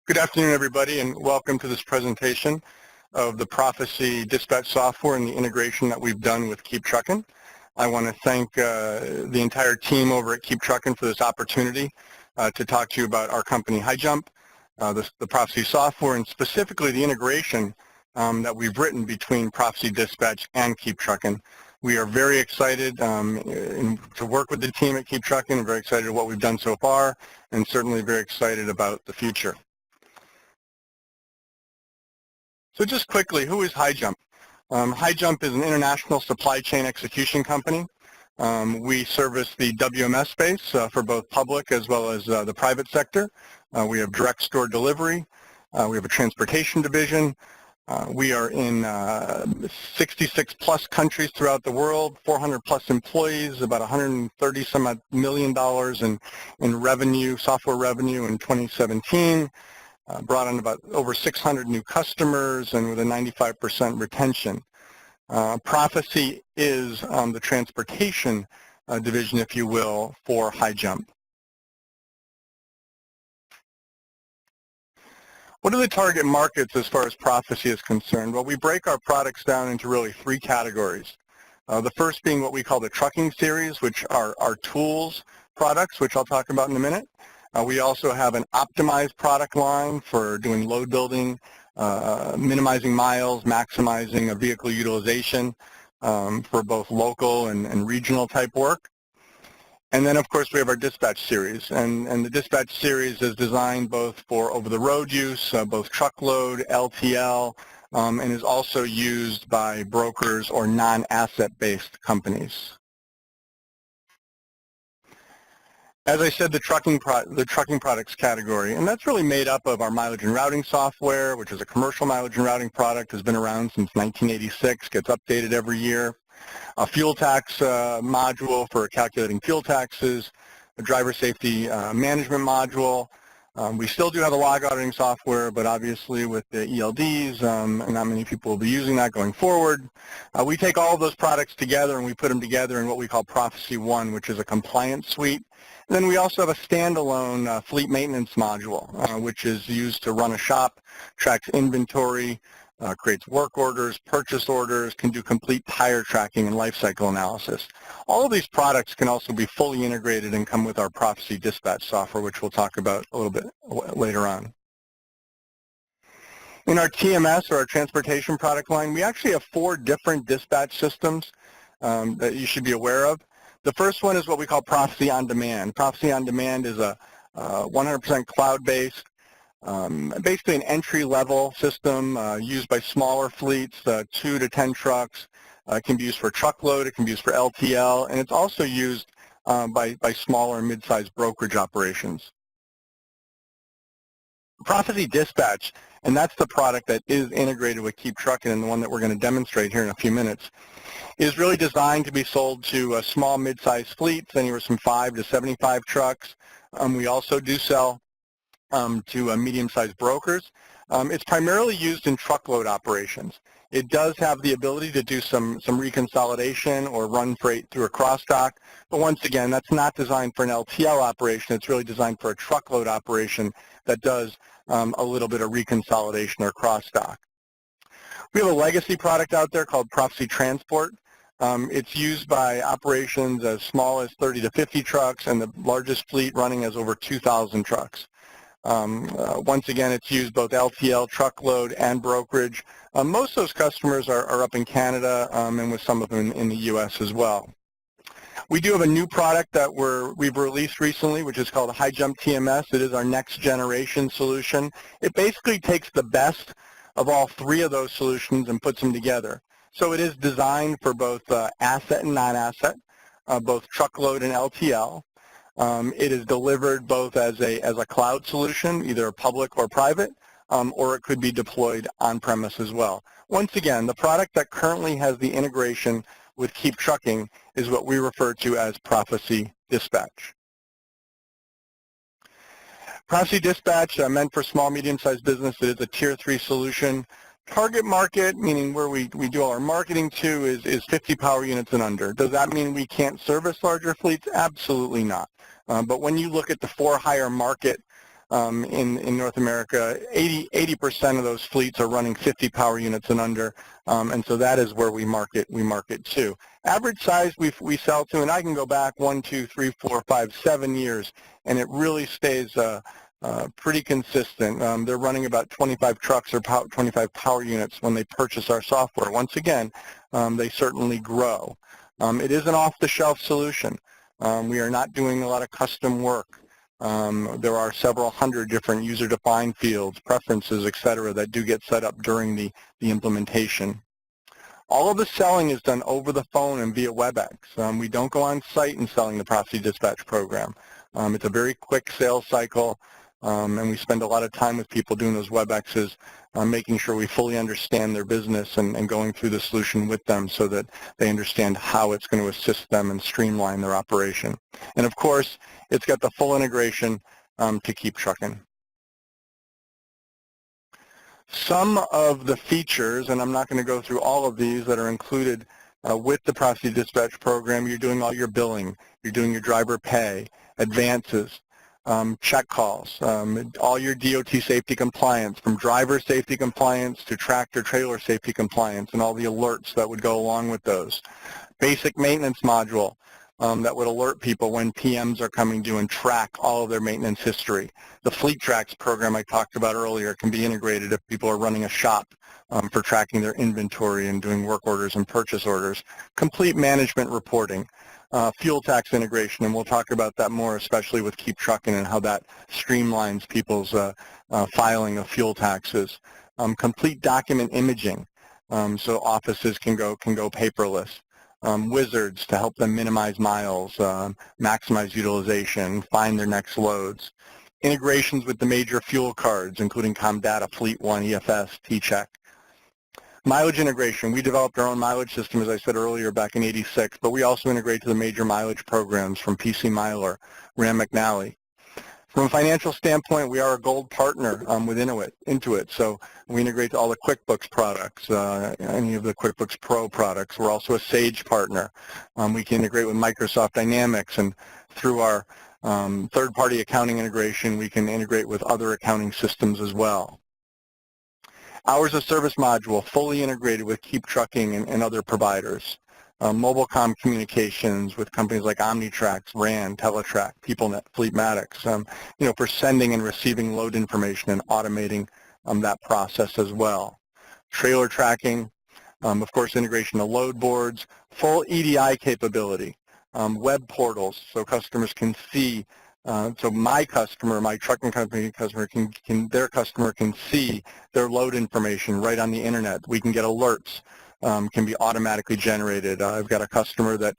Good afternoon, everybody, and welcome to this presentation of the Prophesy dispatch software and the integration that we've done with Keep Truckin. I want to thank the entire team over at Keep Truckin for this opportunity to talk to you about our company, HighJump, the Prophesy software, and specifically the integration that we've written between Prophesy Dispatch and Keep Truckin. We are very excited to work with the team at Keep Truckin. I'm very excited about what we've done so far, and certainly very excited about the future. So just quickly, who is HighJump? HighJump is an international supply chain execution company. We service the WMS space for both public as well as the private sector. We have direct store delivery. We have a transportation division. We are in 66 plus countries throughout the world, 400 plus employees, about $130 some million in revenue, software revenue in 2017. Brought on about over 600 new customers and with a 95% retention. Prophesy is the transportation division, if you will, for HighJump. What are the target markets as far as Prophesy is concerned? Well, we break our products down into really three categories. The first being what we call the trucking series, which are our tools products, which I'll talk about in a minute. We also have an optimized product line for doing load building, minimizing miles, maximizing a vehicle utilization for both local and regional type work. And then, of course, we have our dispatch series. And the dispatch series is designed both for over-the-road use, both truckload, LTL, and is also used by brokers or non-asset-based companies. As I said, the trucking products category, and that's really made up of our mileage and routing software, which is a commercial mileage and routing product, has been around since 1986, gets updated every year. A fuel tax module for calculating fuel taxes, a driver safety management module. We still do have a log auditing software, but obviously with the ELDs, not many people will be using that going forward. We take all of those products together and we put them together in what we call Prophesy One, which is a compliance suite. And then we also have a standalone fleet maintenance module, which is used to run a shop, tracks inventory, creates work orders, purchase orders, can do complete tire tracking and life cycle analysis. All of these products can also be fully integrated and come with our Prophesy dispatch software, which we'll talk about a little bit later on. In our TMS, or our transportation product line, we actually have 4 different dispatch systems that you should be aware of. The first one is what we call Prophesy On Demand. Prophesy On Demand is a 100% cloud-based, basically an entry-level system used by smaller fleets, 2 to 10 trucks. It can be used for truckload, it can be used for LTL, and it's also used by smaller and mid-sized brokerage operations. Prophesy Dispatch, and that's the product that is integrated with Keep Truckin, and the one that we're going to demonstrate here in a few minutes, is really designed to be sold to small, mid-sized fleets, anywhere from 5 to 75 trucks. We also do sell to medium-sized brokers. It's primarily used in truckload operations. It does have the ability to do some reconsolidation or run freight through a cross-dock, but once again, that's not designed for an LTL operation. It's really designed for a truckload operation that does a little bit of reconsolidation or cross-dock. We have a legacy product out there called Prophesy Transport. It's used by operations as small as 30 to 50 trucks, and the largest fleet running has over 2,000 trucks. Once again, it's used both LTL, truckload, and brokerage. Most of those customers are up in Canada and with some of them in the U.S. as well. We do have a new product that we've released recently, which is called HighJump TMS. It is our next generation solution. It basically takes the best of all 3 of those solutions and puts them together. So it is designed for both asset and non-asset, both truckload and LTL. It is delivered both as a cloud solution, either public or private, or it could be deployed on-premise as well. Once again, the product that currently has the integration with Keep Truckin is what we refer to as Prophesy Dispatch. Prophesy Dispatch, meant for small, medium-sized business, it is a Tier 3 solution. Target market, meaning where we do all our marketing to, is 50 power units and under. Does that mean we can't service larger fleets? Absolutely not. But when you look at the for-hire market in North America, 80% of those fleets are running 50 power units and under, and so that is where we market to. Average size we sell to, and I can go back 1, 2, 3, 4, 5, 7 years, and it really stays pretty consistent. They're running about 25 trucks or 25 power units when they purchase our software. Once again, they certainly grow. It is an off-the-shelf solution. We are not doing a lot of custom work. There are several hundred different user-defined fields, preferences, et cetera, that do get set up during the implementation. All of the selling is done over the phone and via WebEx. We don't go on site in selling the Prophesy Dispatch program. It's a very quick sales cycle, and we spend a lot of time with people doing those WebExes, making sure we fully understand their business and going through the solution with them so that they understand how it's going to assist them and streamline their operation. And of course, it's got the full integration to keep trucking. Some of the features, and I'm not going to go through all of these that are included with the Prophesy Dispatch program. You're doing all your billing, you're doing your driver pay, advances, check calls, all your DOT safety compliance, from driver safety compliance to tractor trailer safety compliance, and all the alerts that would go along with those. Basic maintenance module that would alert people when PMs are coming due and track all of their maintenance history. The Fleet Tracks program I talked about earlier can be integrated if people are running a shop for tracking their inventory and doing work orders and purchase orders. Complete management reporting. Fuel tax integration, and we'll talk about that more, especially with Keep Truckin' and how that streamlines people's filing of fuel taxes. Complete document imaging, so offices can go paperless. Wizards to help them minimize miles, maximize utilization, find their next loads. Integrations with the major fuel cards, including Comdata, Fleet One, EFS, T-Check. Mileage integration. We developed our own mileage system, as I said earlier, back in '86, but we also integrate to the major mileage programs from PC Miler, Ram McNally. From a financial standpoint, we are a gold partner with Intuit, so we integrate to all the QuickBooks products, any of the QuickBooks Pro products. We're also a Sage partner. We can integrate with Microsoft Dynamics, and through our third-party accounting integration, we can integrate with other accounting systems as well. Hours of service module, fully integrated with Keep Truckin' and other providers. Mobile communications with companies like Omnitrax, RAN, Teletrack, PeopleNet, Fleetmatics, for sending and receiving load information and automating that process as well. Trailer tracking, of course, integration of load boards, full EDI capability, web portals so customers can see. So my customer, my trucking company customer, their customer can see their load information right on the internet. We can get alerts, can be automatically generated. I've got a customer that,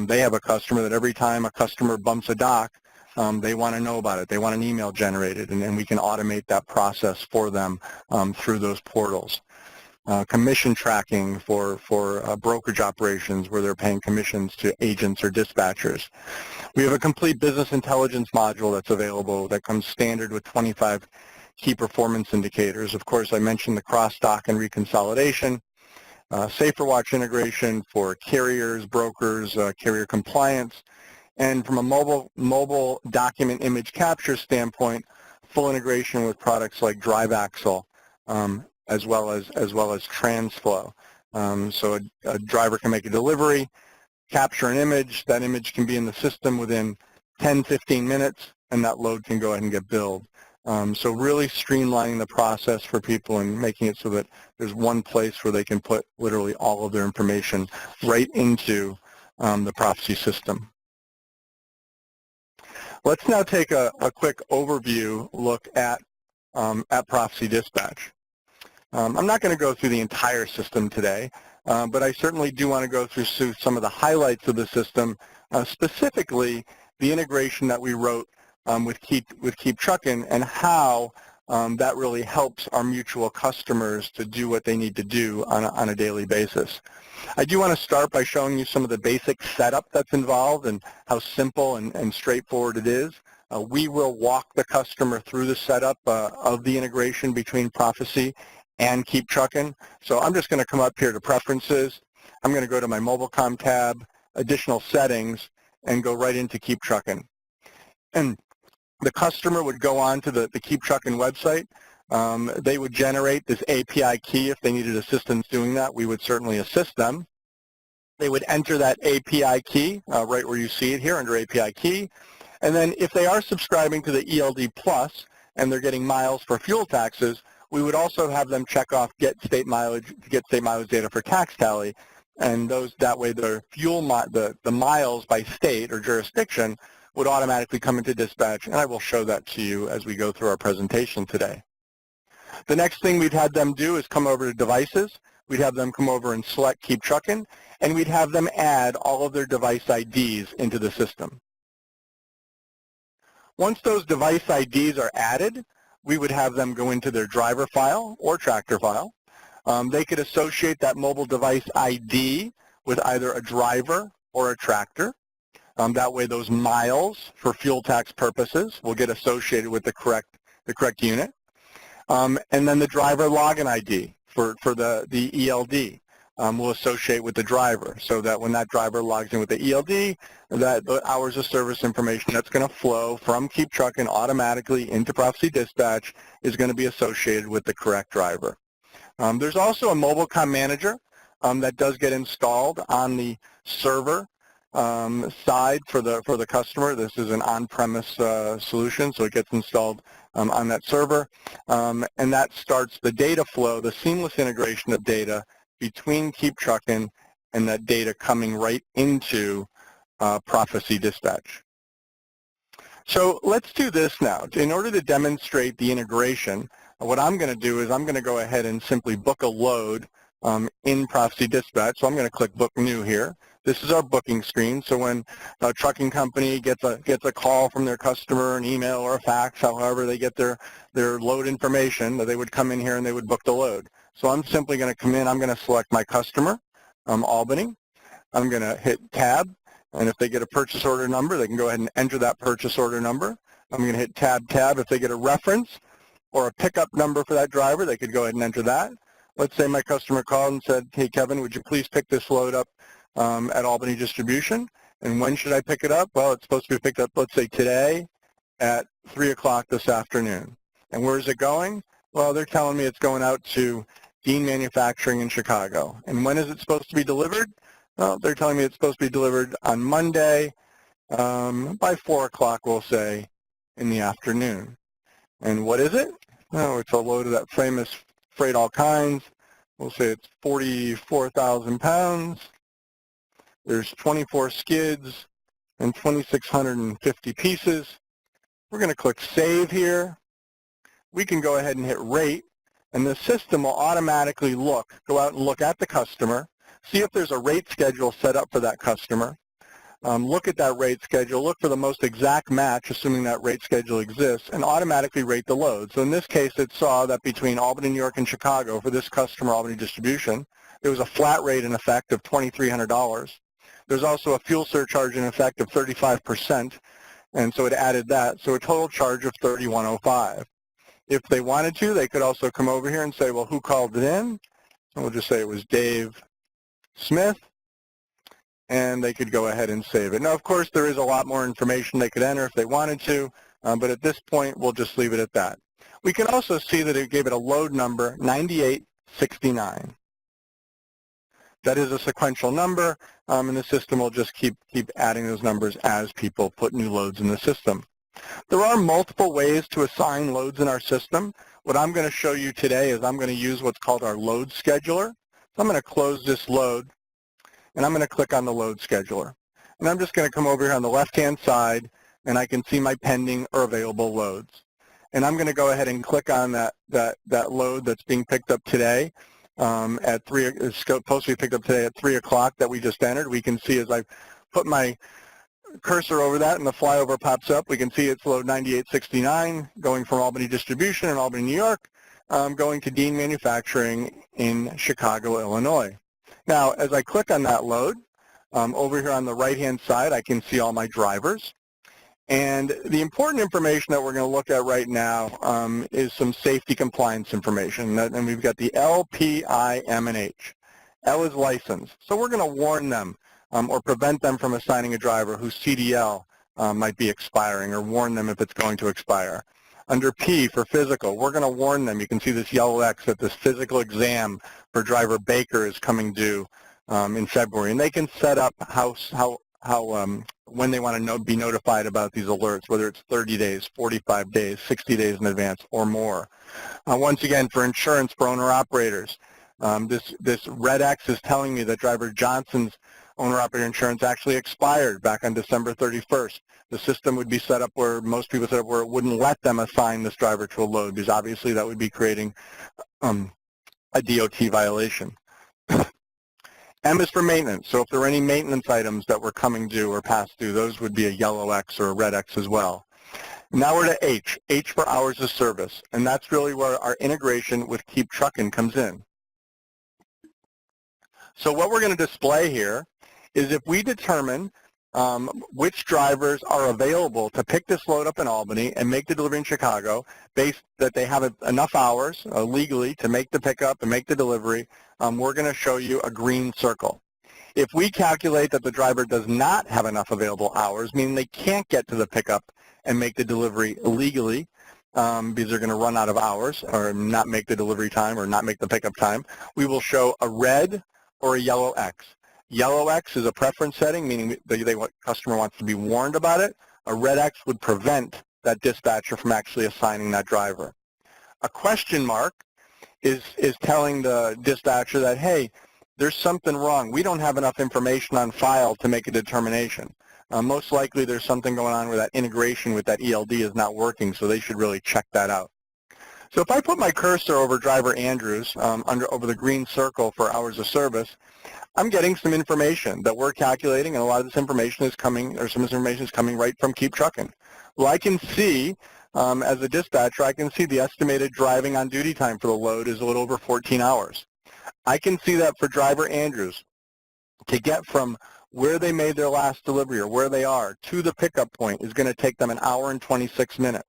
they have a customer that every time a customer bumps a dock, they want to know about it. They want an email generated, and we can automate that process for them through those portals. Commission tracking for brokerage operations where they're paying commissions to agents or dispatchers. We have a complete business intelligence module that's available that comes standard with 25 key performance indicators. Of course, I mentioned the cross-dock and reconsolidation, SaferWatch integration for carriers, brokers, carrier compliance, and from a mobile document image capture standpoint, full integration with products like DriveAxle, as well as TransFlow. So a driver can make a delivery, capture an image, that image can be in the system within 10-15 minutes, and that load can go ahead and get billed. So really streamlining the process for people and making it so that there's one place where they can put literally all of their information right into the Prophesy system. Let's now take a quick overview look at Prophesy Dispatch. I'm not going to go through the entire system today, but I certainly do want to go through some of the highlights of the system, specifically the integration that we wrote with Keep Truckin' and how that really helps our mutual customers to do what they need to do on a daily basis. I do want to start by showing you some of the basic setup that's involved and how simple and straightforward it is. We will walk the customer through the setup of the integration between Prophesy and Keep Truckin'. So I'm just going to come up here to Preferences. I'm going to go to my MobileCom tab, Additional Settings, and go right into Keep Truckin'. And The customer would go on to the Keep Truckin website. They would generate this API key. If they needed assistance doing that, we would certainly assist them. They would enter that API key right where you see it here under API key. And then if they are subscribing to the ELD Plus and they're getting miles for fuel taxes, we would also have them check off get state mileage data for tax tally. And that way the the miles by state or jurisdiction would automatically come into dispatch, and I will show that to you as we go through our presentation today. The next thing we'd have them do is come over to devices. We'd have them come over and select Keep Truckin, and we'd have them add all of their device IDs into the system. Once those device IDs are added, we would have them go into their driver file or tractor file. They could associate that mobile device ID with either a driver or a tractor. That way those miles for fuel tax purposes will get associated with the correct unit. And then the driver login ID for the ELD will associate with the driver, so that when that driver logs in with the ELD, that the hours of service information that's going to flow from Keep Truckin automatically into Prophesy Dispatch is going to be associated with the correct driver. There's also a mobile comm manager that does get installed on the server side for the customer. This is an on-premise solution, so it gets installed on that server, and that starts the data flow, the seamless integration of data between Keep Truckin and that data coming right into Prophesy Dispatch. So let's do this now. In order to demonstrate the integration, what I'm going to do is I'm going to go ahead and simply book a load in Prophesy Dispatch. So I'm going to click Book New here. This is our booking screen. So when a trucking company gets a call from their customer, an email or a fax, however they get their load information, they would come in here and they would book the load. So I'm simply going to come in. I'm going to select my customer, Albany. I'm going to hit Tab. And if they get a purchase order number, they can go ahead and enter that purchase order number. I'm going to hit Tab. If they get a reference or a pickup number for that driver, they could go ahead and enter that. Let's say my customer called and said, hey, Kevin, would you please pick this load up at Albany Distribution? And when should I pick it up? Well, it's supposed to be picked up, let's say, today at 3 o'clock this afternoon. And where is it going? Well, they're telling me it's going out to Dean Manufacturing in Chicago. And when is it supposed to be delivered? Well, they're telling me it's supposed to be delivered on Monday by 4 o'clock, we'll say, in the afternoon. And what is it? Oh, it's a load of that famous freight all kinds. We'll say it's 44,000 pounds. There's 24 skids and 2,650 pieces. We're going to click Save here. We can go ahead and hit Rate, and the system will automatically go out and look at the customer, see if there's a rate schedule set up for that customer, look at that rate schedule, look for the most exact match, assuming that rate schedule exists, and automatically rate the load. So in this case, it saw that between Albany, New York, and Chicago, for this customer, Albany Distribution, there was a flat rate in effect of $2,300. There's also a fuel surcharge in effect of 35%, and so it added that, so a total charge of $3,105. If they wanted to, they could also come over here and say, well, who called it in? And we'll just say it was Dave Smith, and they could go ahead and save it. Now, of course, there is a lot more information they could enter if they wanted to, but at this point, we'll just leave it at that. We can also see that it gave it a load number, 9869. That is a sequential number, and the system will just keep adding those numbers as people put new loads in the system. There are multiple ways to assign loads in our system. What I'm going to show you today is I'm going to use what's called our load scheduler. So I'm going to close this load, and I'm going to click on the load scheduler. And I'm just going to come over here on the left-hand side, and I can see my pending or available loads. And I'm going to go ahead and click on that load that's being picked up today. It's supposed to be picked up today at 3 o'clock that we just entered. We can see as I put my cursor over that and the flyover pops up, we can see it's load 9869 going from Albany Distribution in Albany, New York, going to Dean Manufacturing in Chicago, Illinois. Now, as I click on that load, over here on the right-hand side, I can see all my drivers. And the important information that we're going to look at right now is some safety compliance information. And we've got the L, P, I, M, and H. L is license. So we're going to warn them or prevent them from assigning a driver whose CDL might be expiring, or warn them if it's going to expire. Under P for physical, we're going to warn them. You can see this yellow X that this physical exam for driver Baker is coming due in February, and they can set up when they want to be notified about these alerts, whether it's 30 days, 45 days, 60 days in advance, or more. Once again, for insurance for owner-operators, this red X is telling me that driver Johnson's owner-operator insurance actually expired back on December 31st. The system would be set up where most people set up where it wouldn't let them assign this driver to a load, because obviously that would be creating a DOT violation. M is for maintenance. So if there are any maintenance items that were coming due or past due, those would be a yellow X or a red X as well. Now we're to H. H for hours of service, and that's really where our integration with Keep Truckin comes in. So what we're going to display here is if we determine which drivers are available to pick this load up in Albany and make the delivery in Chicago, based that they have enough hours legally to make the pickup and make the delivery, we're going to show you a green circle. If we calculate that the driver does not have enough available hours, meaning they can't get to the pickup and make the delivery legally, because they're going to run out of hours or not make the delivery time or not make the pickup time, we will show a red or a yellow X. Yellow X is a preference setting, meaning the customer wants to be warned about it. A red X would prevent that dispatcher from actually assigning that driver. A question mark is telling the dispatcher that, hey, there's something wrong. We don't have enough information on file to make a determination. Most likely there's something going on where that integration with that ELD is not working, so they should really check that out. So if I put my cursor over driver Andrews, over the green circle for hours of service, I'm getting some information that we're calculating, and a lot of this information is coming, or some of this information is coming right from Keep Truckin. Well, I can see, as a dispatcher, I can see the estimated driving on duty time for the load is a little over 14 hours. I can see that for driver Andrews, to get from where they made their last delivery or where they are to the pickup point is going to take them 1 hour and 26 minutes.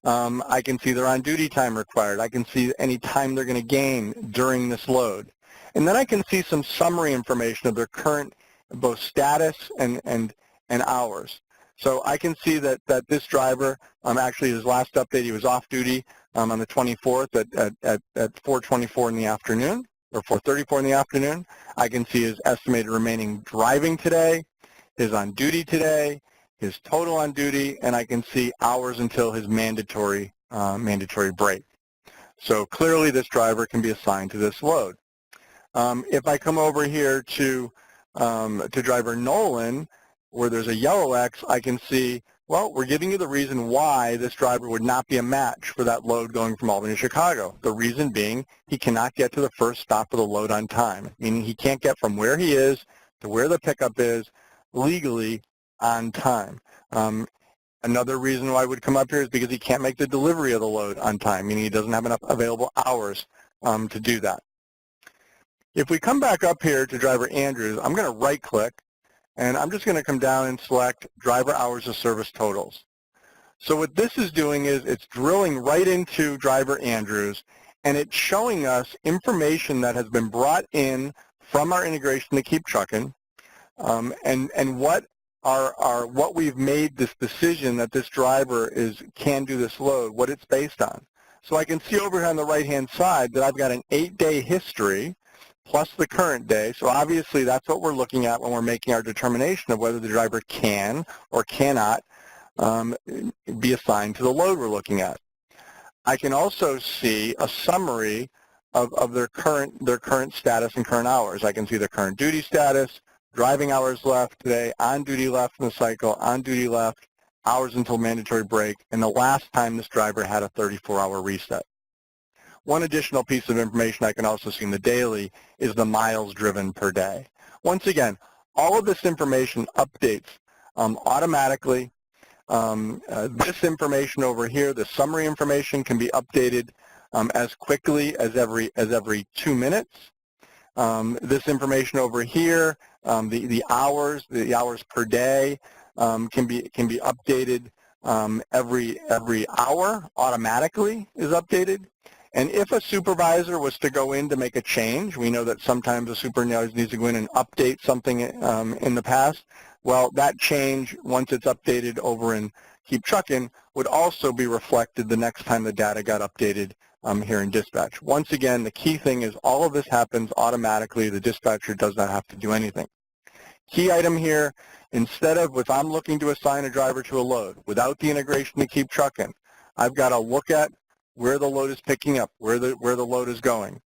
I can see their on-duty time required. I can see any time they're going to gain during this load. And then I can see some summary information of their current both status and hours. So I can see that this driver, actually his last update, he was off duty on the 24th at 4:24 in the afternoon, or 4:34 in the afternoon. I can see his estimated remaining driving today, his on duty today, his total on duty, and I can see hours until his mandatory break. So clearly this driver can be assigned to this load. If I come over here to driver Nolan, where there's a yellow X, I can see, well, we're giving you the reason why this driver would not be a match for that load going from Albany to Chicago. The reason being he cannot get to the first stop of the load on time, meaning he can't get from where he is to where the pickup is legally on time. Another reason why I would come up here is because he can't make the delivery of the load on time, meaning he doesn't have enough available hours to do that. If we come back up here to driver Andrews, I'm going to right-click, and I'm just going to come down and select driver hours of service totals. So what this is doing is it's drilling right into driver Andrews, and it's showing us information that has been brought in from our integration to Keep Truckin, and what we've made this decision that this driver can do this load, what it's based on. So I can see over here on the right-hand side that I've got an 8-day history plus the current day. So obviously that's what we're looking at when we're making our determination of whether the driver can or cannot be assigned to the load we're looking at. I can also see a summary of their current status and current hours. I can see the current duty status, driving hours left today, on duty left in the cycle, on duty left, hours until mandatory break, and the last time this driver had a 34-hour reset. One additional piece of information I can also see in the daily is the miles driven per day. Once again, all of this information updates automatically. This information over here, the summary information, can be updated as quickly as every 2 minutes. This information over here, the hours per day, can be updated every hour. Automatically is updated. And if a supervisor was to go in to make a change, we know that sometimes a supervisor needs to go in and update something in the past. Well, that change, once it's updated over in Keep Truckin', would also be reflected the next time the data got updated here in dispatch. Once again, the key thing is all of this happens automatically. The dispatcher does not have to do anything. Key item here, instead of if I'm looking to assign a driver to a load, without the integration to Keep Truckin', I've got to look at where the load is picking up, where the load is going.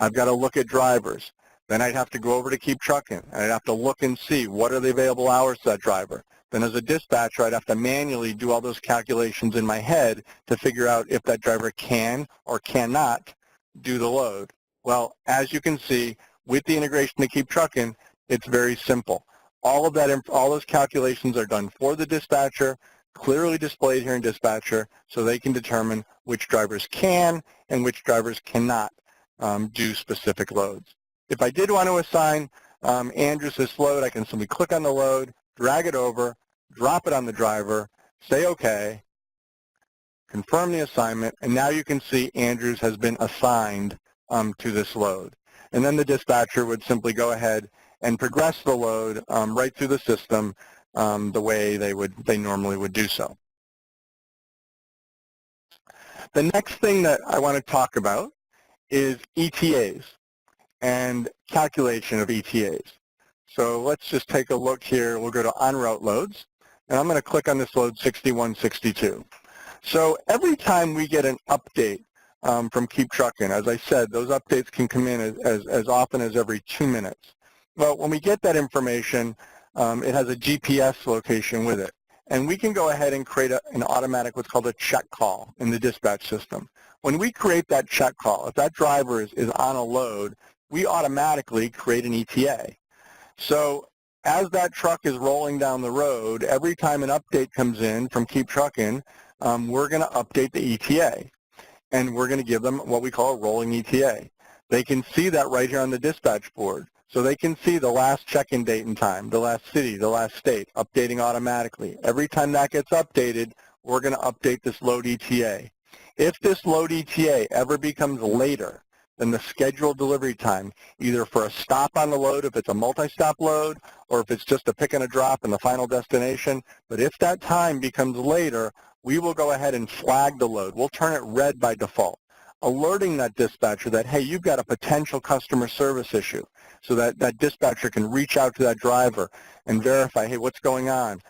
I've got to look at drivers. Then I'd have to go over to Keep Truckin', and I'd have to look and see what are the available hours to that driver. Then as a dispatcher, I'd have to manually do all those calculations in my head to figure out if that driver can or cannot do the load. Well, as you can see, with the integration to Keep Truckin', it's very simple. All those calculations are done for the dispatcher, clearly displayed here in dispatcher, so they can determine which drivers can and which drivers cannot do specific loads. If I did want to assign Andrews this load, I can simply click on the load, drag it over, drop it on the driver, say OK, confirm the assignment, and now you can see Andrews has been assigned to this load. And then the dispatcher would simply go ahead and progress the load right through the system the way they normally would do so. The next thing that I want to talk about is ETAs and calculation of ETAs. So let's just take a look here. We'll go to on-route loads, and I'm going to click on this load 6162. So every time we get an update from Keep Truckin', as I said, those updates can come in as often as every 2 minutes. Well, when we get that information, it has a GPS location with it. And we can go ahead and create an automatic, what's called a check call in the dispatch system. When we create that check call, if that driver is on a load, we automatically create an ETA. So as that truck is rolling down the road, every time an update comes in from Keep Truckin', we're going to update the ETA. And we're going to give them what we call a rolling ETA. They can see that right here on the dispatch board. So they can see the last check-in date and time, the last city, the last state, updating automatically. Every time that gets updated, we're going to update this load ETA. If this load ETA ever becomes later than the scheduled delivery time, either for a stop on the load if it's a multi-stop load, or if it's just a pick and a drop in the final destination, but if that time becomes later, we will go ahead and flag the load. We'll turn it red by default, alerting that dispatcher that, hey, you've got a potential customer service issue, so that that dispatcher can reach out to that driver and verify, hey, what's going on?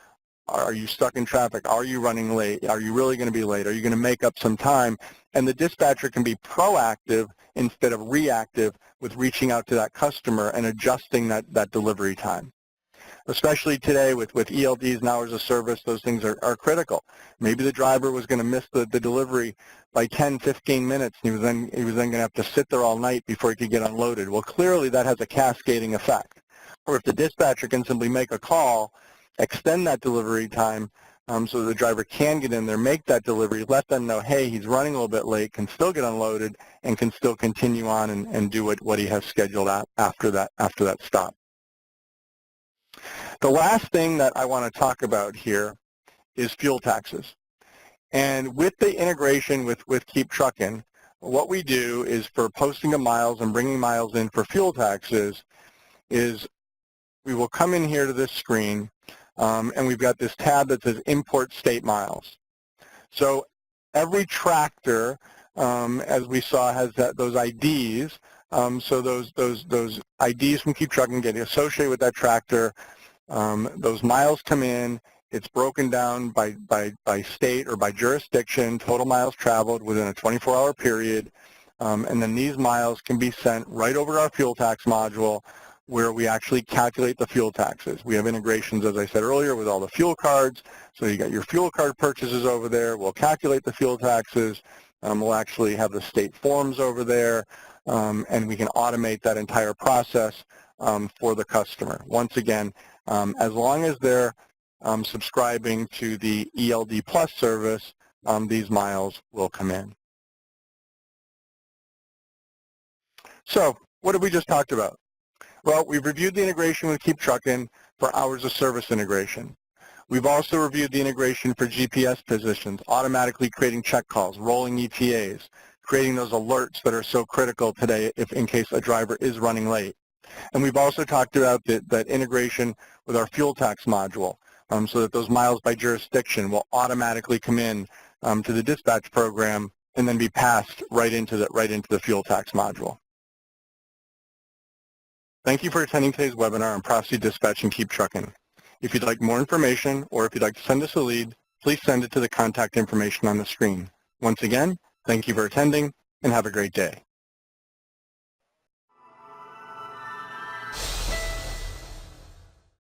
Are you stuck in traffic? Are you running late? Are you really going to be late? Are you going to make up some time? And the dispatcher can be proactive instead of reactive with reaching out to that customer and adjusting that delivery time. Especially today with ELDs and hours of service, those things are critical. Maybe the driver was going to miss the delivery by 10, 15 minutes, and he was then going to have to sit there all night before he could get unloaded. Well, clearly that has a cascading effect. Or if the dispatcher can simply make a call, extend that delivery time so the driver can get in there, make that delivery, let them know, hey, he's running a little bit late, can still get unloaded, and can still continue on and do what he has scheduled after that stop. The last thing that I want to talk about here is fuel taxes. And with the integration with Keep Truckin', what we do is for posting of miles and bringing miles in for fuel taxes is we will come in here to this screen and we've got this tab that says Import State Miles. So every tractor, as we saw, has those IDs. So those IDs from Keep Truckin' get associated with that tractor. Those miles come in. It's broken down by state or by jurisdiction, total miles traveled within a 24-hour period. And then these miles can be sent right over to our fuel tax module where we actually calculate the fuel taxes. We have integrations, as I said earlier, with all the fuel cards. So you got your fuel card purchases over there. We'll calculate the fuel taxes. We'll actually have the state forms over there. And we can automate that entire process for the customer. Once again, as long as they're subscribing to the ELD Plus service, these miles will come in. So what have we just talked about? Well, we've reviewed the integration with Keep Truckin' for hours of service integration. We've also reviewed the integration for GPS positions, automatically creating check calls, rolling ETAs, creating those alerts that are so critical today if in case a driver is running late. And we've also talked about that integration with our fuel tax module, so that those miles by jurisdiction will automatically come in to the dispatch program and then be passed right into the fuel tax module. Thank you for attending today's webinar on Prophesy Dispatch and Keep Truckin'. If you'd like more information or if you'd like to send us a lead, please send it to the contact information on the screen. Once again, thank you for attending and have a great day.